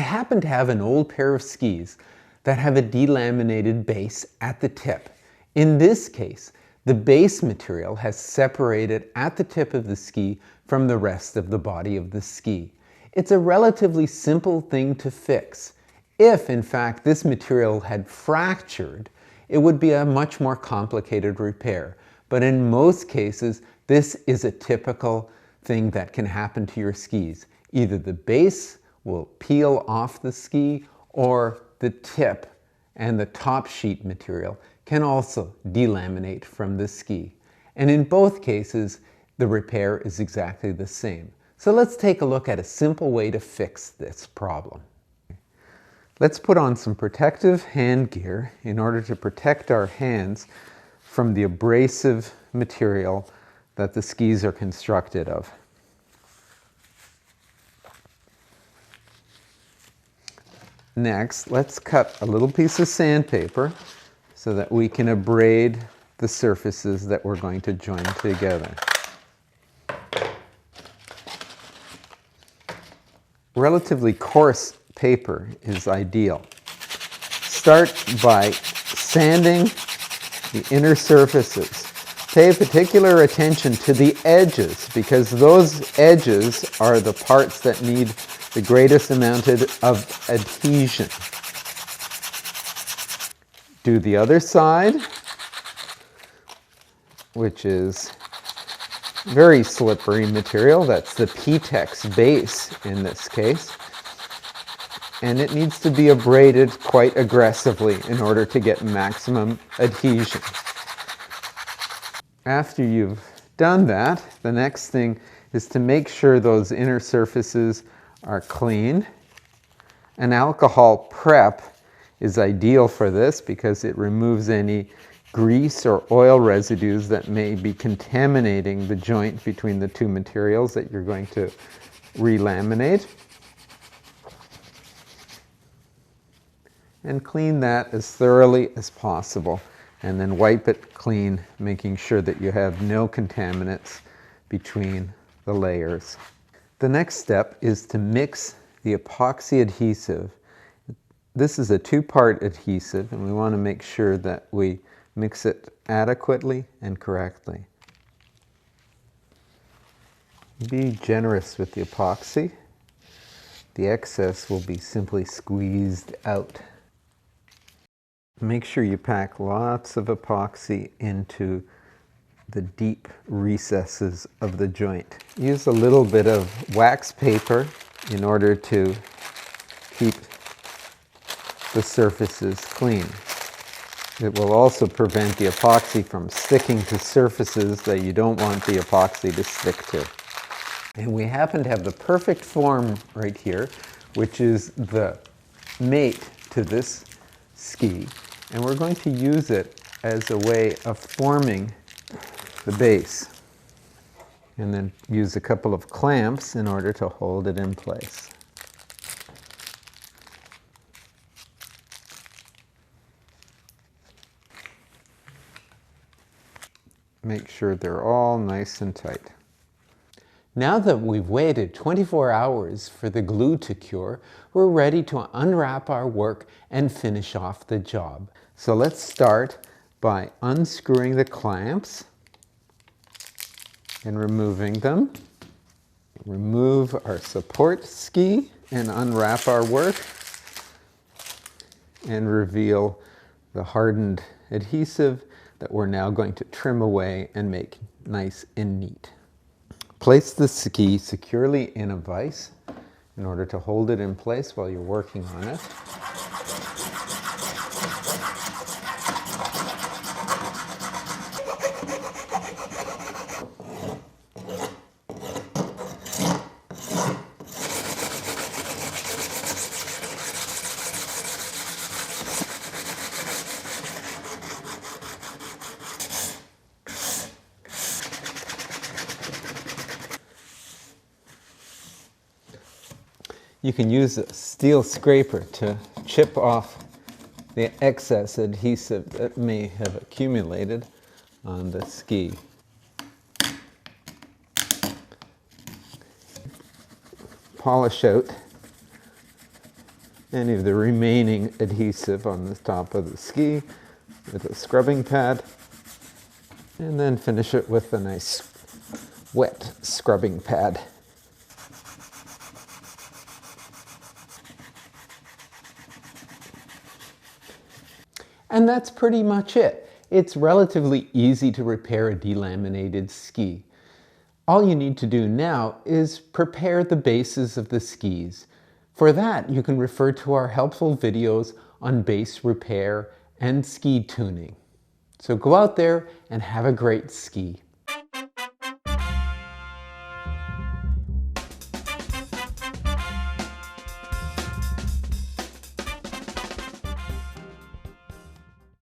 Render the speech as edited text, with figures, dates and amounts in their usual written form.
happen to have an old pair of skis that have a delaminated base at the tip. In this case, the base material has separated at the tip of the ski from the rest of the body of the ski. It's a relatively simple thing to fix. If, in fact, this material had fractured, it would be a much more complicated repair. But in most cases, this is a typical thing that can happen to your skis. Either the base will peel off the ski, or the tip and the top sheet material can also delaminate from the ski. And in both cases, the repair is exactly the same. So let's take a look at a simple way to fix this problem. Let's put on some protective hand gear in order to protect our hands from the abrasive material that the skis are constructed of. Next, let's cut a little piece of sandpaper so that we can abrade the surfaces that we're going to join together. Relatively coarse paper is ideal. Start by sanding the inner surfaces. Pay particular attention to the edges, because those edges are the parts that need the greatest amount of adhesion. Do the other side, which is very slippery material. That's the epoxy base in this case. And it needs to be abraded quite aggressively in order to get maximum adhesion. After you've done that, the next thing is to make sure those inner surfaces are clean. An alcohol prep is ideal for this because it removes any grease or oil residues that may be contaminating the joint between the two materials that you're going to relaminate. And clean that as thoroughly as possible, and then wipe it clean, making sure that you have no contaminants between the layers. The next step is to mix the epoxy adhesive. This is a two-part adhesive, and we want to make sure that we mix it adequately and correctly. Be generous with the epoxy. The excess will be simply squeezed out. Make sure you pack lots of epoxy into the deep recesses of the joint. Use a little bit of wax paper in order to keep the surfaces clean. It will also prevent the epoxy from sticking to surfaces that you don't want the epoxy to stick to. And we happen to have the perfect form right here, which is the mate to this ski. And we're going to use it as a way of forming the base. And then use a couple of clamps in order to hold it in place. Make sure they're all nice and tight. Now that we've waited 24 hours for the glue to cure, we're ready to unwrap our work and finish off the job. So let's start by unscrewing the clamps and removing them. Remove our support ski and unwrap our work and reveal the hardened adhesive that we're now going to trim away and make nice and neat. Place the ski securely in a vise in order to hold it in place while you're working on it. You can use a steel scraper to chip off the excess adhesive that may have accumulated on the ski. Polish out any of the remaining adhesive on the top of the ski with a scrubbing pad, and then finish it with a nice wet scrubbing pad. And that's pretty much it. It's relatively easy to repair a delaminated ski. All you need to do now is prepare the bases of the skis. For that, you can refer to our helpful videos on base repair and ski tuning. So go out there and have a great ski.